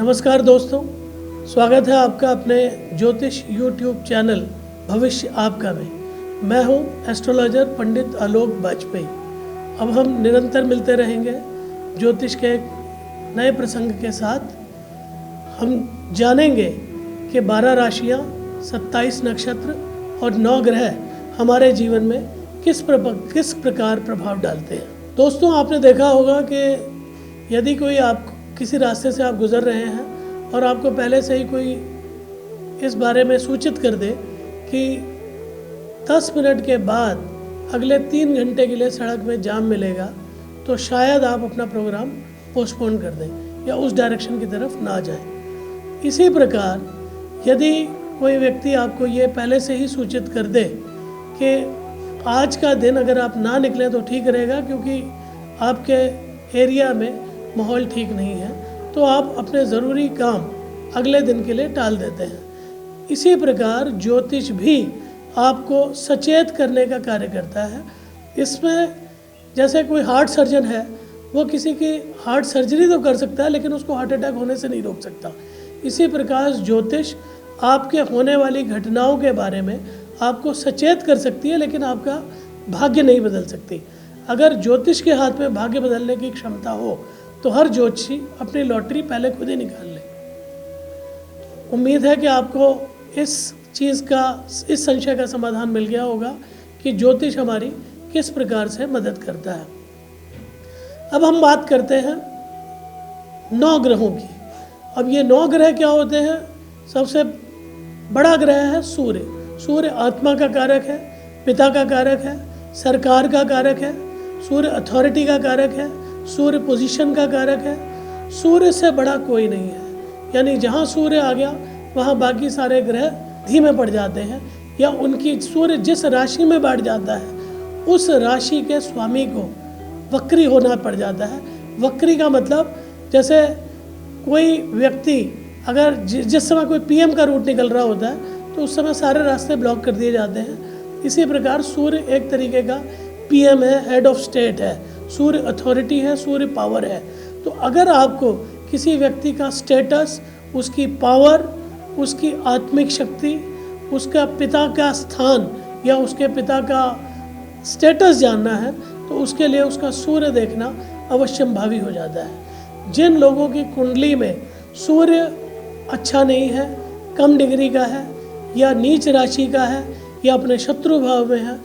नमस्कार दोस्तों, स्वागत है आपका अपने ज्योतिष यूट्यूब चैनल भविष्य आपका में। मैं हूं एस्ट्रोलॉजर पंडित आलोक वाजपेयी। अब हम निरंतर मिलते रहेंगे ज्योतिष के एक नए प्रसंग के साथ। हम जानेंगे कि 12 राशियां, 27 नक्षत्र और 9 ग्रह हमारे जीवन में किस प्रकार प्रभाव डालते हैं। दोस्तों, आपने देखा होगा कि यदि कोई आप किसी रास्ते से आप गुजर रहे हैं और आपको पहले से ही कोई इस बारे में सूचित कर दे कि 10 मिनट के बाद अगले 3 घंटे के लिए सड़क में जाम मिलेगा, तो शायद आप अपना प्रोग्राम पोस्टपोन कर दें या उस डायरेक्शन की तरफ ना जाएं। इसी प्रकार यदि कोई व्यक्ति आपको ये पहले से ही सूचित कर दे कि आज का दिन अगर आप ना निकलें तो ठीक रहेगा क्योंकि आपके एरिया में माहौल ठीक नहीं है, तो आप अपने ज़रूरी काम अगले दिन के लिए टाल देते हैं। इसी प्रकार ज्योतिष भी आपको सचेत करने का कार्य करता है। इसमें जैसे कोई हार्ट सर्जन है, वो किसी की हार्ट सर्जरी तो कर सकता है लेकिन उसको हार्ट अटैक होने से नहीं रोक सकता। इसी प्रकार ज्योतिष आपके होने वाली घटनाओं के बारे में आपको सचेत कर सकती है, लेकिन आपका भाग्य नहीं बदल सकती। अगर ज्योतिष के हाथ में भाग्य बदलने की क्षमता हो तो हर ज्योतिषी अपनी लॉटरी पहले खुद ही निकाल ले। उम्मीद है कि आपको इस संशय का समाधान मिल गया होगा कि ज्योतिष हमारी किस प्रकार से मदद करता है। अब हम बात करते हैं 9 ग्रहों की। अब ये 9 ग्रह क्या होते हैं? सबसे बड़ा ग्रह है सूर्य। सूर्य आत्मा का कारक है, पिता का कारक है, सरकार का कारक है, सूर्य अथॉरिटी का कारक है, सूर्य पोजीशन का कारक है। सूर्य से बड़ा कोई नहीं है। यानी जहाँ सूर्य आ गया वहाँ बाकी सारे ग्रह धीमे पड़ जाते हैं, या उनकी सूर्य जिस राशि में बैठ जाता है उस राशि के स्वामी को वक्री होना पड़ जाता है। वक्री का मतलब जैसे कोई व्यक्ति अगर जिस समय कोई पीएम का रूट निकल रहा होता है तो उस समय सारे रास्ते ब्लॉक कर दिए जाते हैं। इसी प्रकार सूर्य एक तरीके का पीएम है, हेड ऑफ स्टेट है, सूर्य अथॉरिटी है, सूर्य पावर है। तो अगर आपको किसी व्यक्ति का स्टेटस, उसकी पावर, उसकी आत्मिक शक्ति, उसका पिता का स्थान या उसके पिता का स्टेटस जानना है तो उसके लिए उसका सूर्य देखना अवश्यंभावी हो जाता है। जिन लोगों की कुंडली में सूर्य अच्छा नहीं है, कम डिग्री का है या नीच राशि का है या अपने शत्रु भाव में है,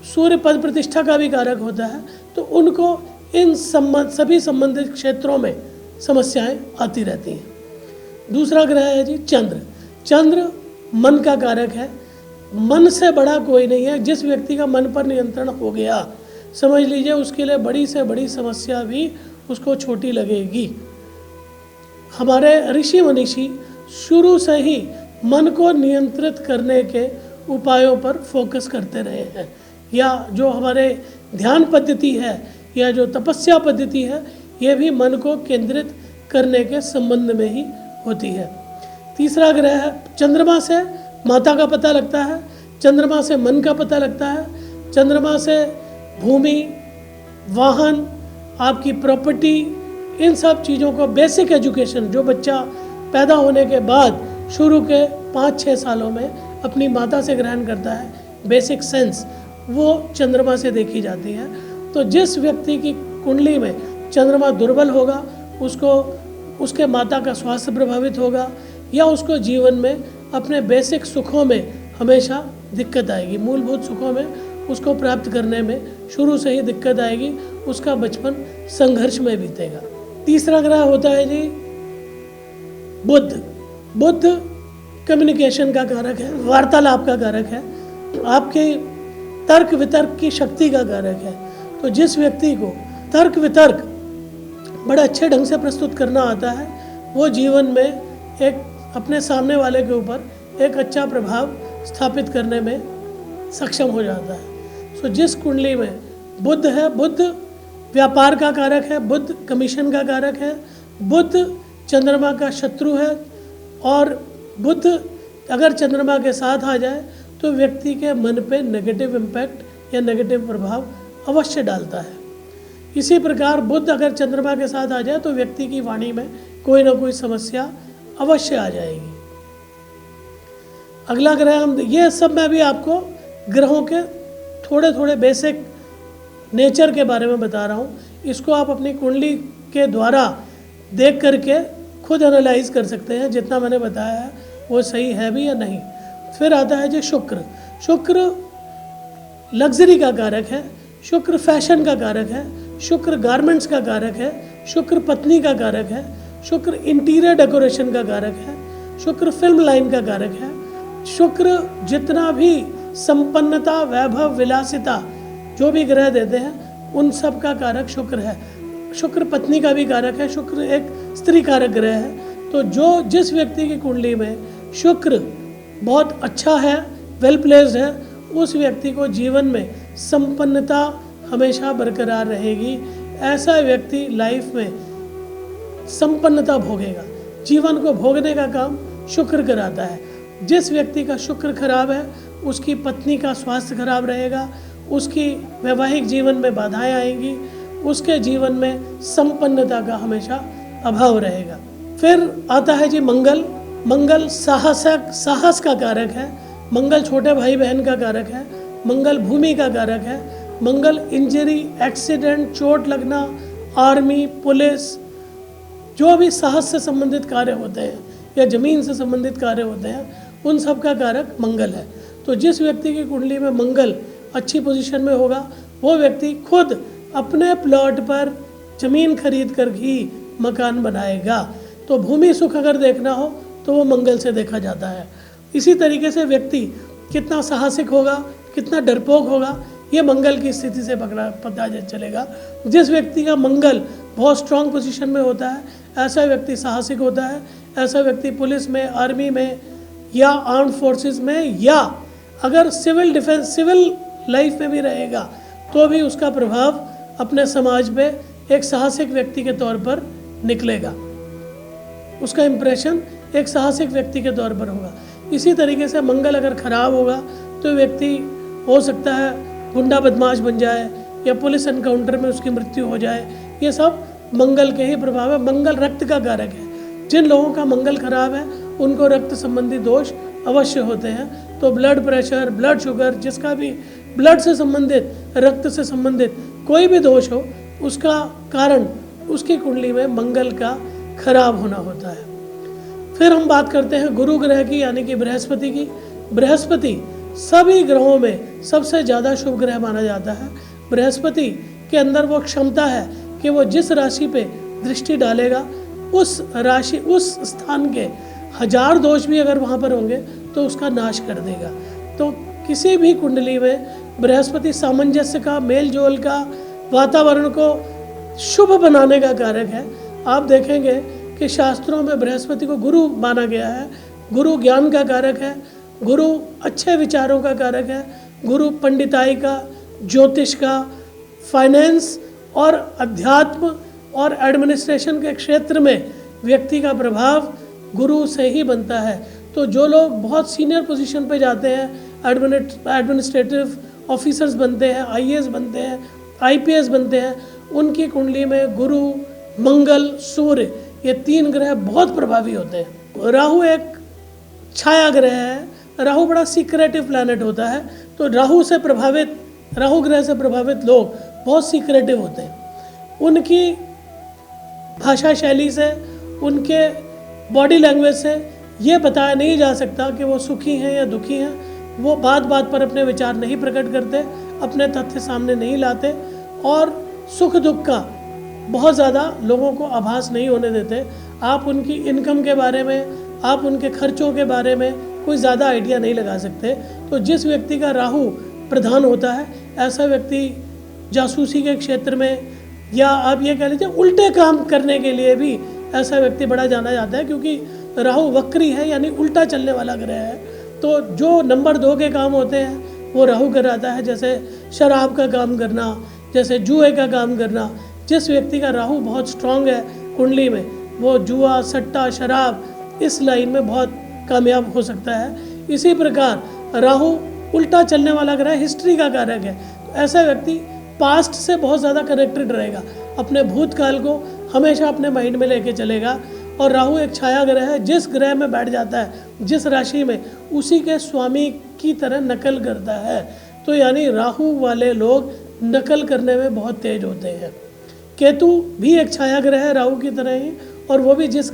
सूर्य पद प्रतिष्ठा का भी कारक होता है, तो उनको इन सभी संबंधित क्षेत्रों में समस्याएं आती रहती हैं। दूसरा ग्रह है जी चंद्र। चंद्र मन का कारक है। मन से बड़ा कोई नहीं है। जिस व्यक्ति का मन पर नियंत्रण हो गया, समझ लीजिए उसके लिए बड़ी से बड़ी समस्या भी उसको छोटी लगेगी। हमारे ऋषि मनीषी शुरू से ही मन को नियंत्रित करने के उपायों पर फोकस करते रहे हैं, या जो हमारे ध्यान पद्धति है या जो तपस्या पद्धति है, ये भी मन को केंद्रित करने के संबंध में ही होती है। तीसरा ग्रह है चंद्रमा। से माता का पता लगता है, चंद्रमा से मन का पता लगता है, चंद्रमा से भूमि, वाहन, आपकी प्रॉपर्टी, इन सब चीज़ों को बेसिक एजुकेशन जो बच्चा पैदा होने के बाद शुरू के 5-6 सालों में अपनी माता से ग्रहण करता है, बेसिक सेंस, वो चंद्रमा से देखी जाती है। तो जिस व्यक्ति की कुंडली में चंद्रमा दुर्बल होगा उसको उसके माता का स्वास्थ्य प्रभावित होगा, या उसको जीवन में अपने बेसिक सुखों में हमेशा दिक्कत आएगी। मूलभूत सुखों में उसको प्राप्त करने में शुरू से ही दिक्कत आएगी। उसका बचपन संघर्ष में बीतेगा। तीसरा ग्रह होता है जी बुध। बुध कम्युनिकेशन का कारक है, वार्तालाप का कारक है, आपके तर्क वितर्क की शक्ति का कारक है। तो जिस व्यक्ति को तर्क वितर्क बड़े अच्छे ढंग से प्रस्तुत करना आता है, वो जीवन में एक अपने सामने वाले के ऊपर एक अच्छा प्रभाव स्थापित करने में सक्षम हो जाता है। सो जिस कुंडली में बुध है, बुध व्यापार का कारक है, बुध कमीशन का कारक है, बुध चंद्रमा का शत्रु है, और बुध अगर चंद्रमा के साथ आ जाए तो व्यक्ति के मन पे नेगेटिव इम्पैक्ट या नेगेटिव प्रभाव अवश्य डालता है। इसी प्रकार बुध अगर चंद्रमा के साथ आ जाए तो व्यक्ति की वाणी में कोई ना कोई समस्या अवश्य आ जाएगी। अगला ग्रह हम, ये सब मैं भी आपको ग्रहों के थोड़े थोड़े बेसिक नेचर के बारे में बता रहा हूँ। इसको आप अपनी कुंडली के द्वारा देख करके खुद एनालाइज कर सकते हैं, जितना मैंने बताया है वो सही है भी या नहीं। फिर आता है जी शुक्र। शुक्र लग्जरी का कारक है, शुक्र फैशन का कारक है, शुक्र गारमेंट्स का कारक है, शुक्र पत्नी का कारक है, शुक्र इंटीरियर डेकोरेशन का कारक है, शुक्र फिल्म लाइन का कारक है। शुक्र जितना भी संपन्नता, वैभव, विलासिता जो भी ग्रह देते हैं उन सब का कारक शुक्र है। शुक्र पत्नी का भी कारक है, शुक्र एक स्त्री कारक ग्रह है। तो जो जिस व्यक्ति की कुंडली में शुक्र बहुत अच्छा है, वेल प्लेस्ड है, उस व्यक्ति को जीवन में संपन्नता हमेशा बरकरार रहेगी। ऐसा व्यक्ति लाइफ में संपन्नता भोगेगा। जीवन को भोगने का काम शुक्र कराता है। जिस व्यक्ति का शुक्र खराब है उसकी पत्नी का स्वास्थ्य खराब रहेगा, उसकी वैवाहिक जीवन में बाधाएं आएंगी, उसके जीवन में संपन्नता का हमेशा अभाव रहेगा। फिर आता है जी मंगल। मंगल साहस का कारक है, मंगल छोटे भाई बहन का कारक है, मंगल भूमि का कारक है, मंगल इंजरी, एक्सीडेंट, चोट लगना, आर्मी, पुलिस, जो भी साहस से संबंधित कार्य होते हैं या जमीन से संबंधित कार्य होते हैं उन सब का कारक मंगल है। तो जिस व्यक्ति की कुंडली में मंगल अच्छी पोजीशन में होगा वो व्यक्ति खुद अपने प्लॉट पर जमीन खरीद कर ही मकान बनाएगा। तो भूमि सुख अगर देखना हो तो वो मंगल से देखा जाता है। इसी तरीके से व्यक्ति कितना साहसिक होगा, कितना डरपोक होगा, ये मंगल की स्थिति से पता चलेगा। जिस व्यक्ति का मंगल बहुत स्ट्रांग पोजीशन में होता है ऐसा व्यक्ति साहसिक होता है। ऐसा व्यक्ति पुलिस में, आर्मी में या आर्म फोर्सेस में या अगर सिविल डिफेंस, सिविल लाइफ में भी रहेगा तो भी उसका प्रभाव अपने समाज पे एक साहसिक व्यक्ति के तौर पर निकलेगा। उसका इंप्रेशन एक साहसिक व्यक्ति के तौर पर होगा। इसी तरीके से मंगल अगर खराब होगा तो व्यक्ति हो सकता है गुंडा बदमाश बन जाए या पुलिस एनकाउंटर में उसकी मृत्यु हो जाए। ये सब मंगल के ही प्रभाव है। मंगल रक्त का कारक है। जिन लोगों का मंगल खराब है उनको रक्त संबंधी दोष अवश्य होते हैं। तो ब्लड प्रेशर, ब्लड शुगर, जिसका भी ब्लड से संबंधित, रक्त से संबंधित कोई भी दोष हो उसका कारण उसकी कुंडली में मंगल का खराब होना होता है। फिर हम बात करते हैं गुरु ग्रह की, यानी कि बृहस्पति की। बृहस्पति सभी ग्रहों में सबसे ज़्यादा शुभ ग्रह माना जाता है। बृहस्पति के अंदर वो क्षमता है कि वो जिस राशि पे दृष्टि डालेगा उस राशि, उस स्थान के 1000 दोष भी अगर वहाँ पर होंगे तो उसका नाश कर देगा। तो किसी भी कुंडली में बृहस्पति सामंजस्य का, मेल जोल का, वातावरण को शुभ बनाने का कारक है। आप देखेंगे कि शास्त्रों में बृहस्पति को गुरु माना गया है। गुरु ज्ञान का कारक है, गुरु अच्छे विचारों का कारक है, गुरु पंडिताई का, ज्योतिष का, फाइनेंस और अध्यात्म और एडमिनिस्ट्रेशन के क्षेत्र में व्यक्ति का प्रभाव गुरु से ही बनता है। तो जो लोग बहुत सीनियर पोजीशन पे जाते हैं, एडमिनिस्ट्रेटिव ऑफिसर्स बनते हैं, आईएएस बनते हैं, आईपीएस बनते हैं, उनकी कुंडली में गुरु, मंगल, सूर्य, ये 3 ग्रह बहुत प्रभावी होते हैं। राहु एक छाया ग्रह है। राहु बड़ा सीक्रेटिव प्लैनेट होता है। तो राहु ग्रह से प्रभावित लोग बहुत सीक्रेटिव होते हैं। उनकी भाषा शैली से, उनके बॉडी लैंग्वेज से ये बताया नहीं जा सकता कि वो सुखी हैं या दुखी हैं। वो बात बात पर अपने विचार नहीं प्रकट करते, अपने तथ्य सामने नहीं लाते और सुख दुख का बहुत ज़्यादा लोगों को आभास नहीं होने देते। आप उनकी इनकम के बारे में, आप उनके खर्चों के बारे में कोई ज़्यादा आइडिया नहीं लगा सकते। तो जिस व्यक्ति का राहु प्रधान होता है ऐसा व्यक्ति जासूसी के क्षेत्र में, या आप ये कह लीजिए उल्टे काम करने के लिए भी ऐसा व्यक्ति बड़ा जाना जाता है, क्योंकि राहु वक्री है, यानी उल्टा चलने वाला ग्रह है। तो जो नंबर 2 के काम होते हैं वो राहु कराता है, जैसे शराब का काम करना, जैसे जुए का काम करना। जिस व्यक्ति का राहु बहुत स्ट्रांग है कुंडली में, वो जुआ, सट्टा, शराब इस लाइन में बहुत कामयाब हो सकता है। इसी प्रकार राहु उल्टा चलने वाला ग्रह हिस्ट्री का कारक है। तो ऐसा व्यक्ति पास्ट से बहुत ज़्यादा कनेक्टेड रहेगा, अपने भूतकाल को हमेशा अपने माइंड में लेके चलेगा। और राहु एक छाया ग्रह है, जिस ग्रह में बैठ जाता है, जिस राशि में, उसी के स्वामी की तरह नकल करता है। तो यानी राहु वाले लोग नकल करने में बहुत तेज होते हैं। केतु भी एक छाया ग्रह है राहु की तरह ही, और वो भी जिस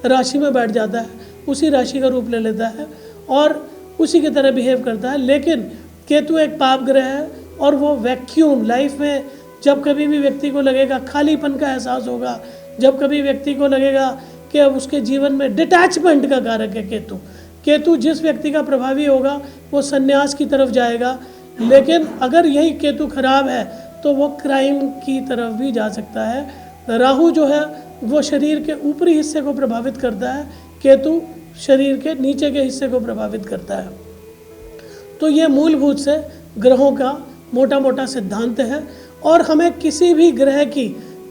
राशि में बैठ जाता है उसी राशि का रूप ले लेता है और उसी की तरह बिहेव करता है। लेकिन केतु एक पाप ग्रह है और वो वैक्यूम लाइफ में, जब कभी भी व्यक्ति को लगेगा खालीपन का एहसास होगा, जब कभी व्यक्ति को लगेगा कि अब उसके जीवन में डिटैचमेंट का कारक है केतु जिस व्यक्ति का प्रभावी होगा वो सन्यास की तरफ जाएगा। लेकिन अगर यही केतु खराब है तो वो क्राइम की तरफ भी जा सकता है। राहु जो है वो शरीर के ऊपरी हिस्से को प्रभावित करता है, केतु शरीर के नीचे के हिस्से को प्रभावित करता है। तो ये मूलभूत से ग्रहों का मोटा मोटा सिद्धांत है। और हमें किसी भी ग्रह की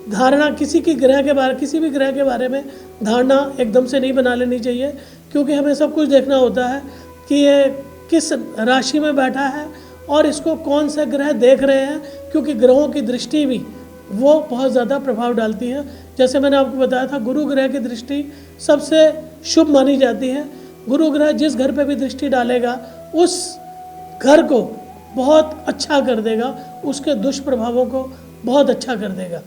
धारणा, किसी भी ग्रह के बारे में धारणा एकदम से नहीं बना लेनी चाहिए, क्योंकि हमें सब कुछ देखना होता है कि ये किस राशि में बैठा है और इसको कौन से ग्रह देख रहे हैं, क्योंकि ग्रहों की दृष्टि भी वो बहुत ज़्यादा प्रभाव डालती है। जैसे मैंने आपको बताया था, गुरु ग्रह की दृष्टि सबसे शुभ मानी जाती है। गुरु ग्रह जिस घर पे भी दृष्टि डालेगा उस घर को बहुत अच्छा कर देगा, उसके दुष्प्रभावों को बहुत अच्छा कर देगा।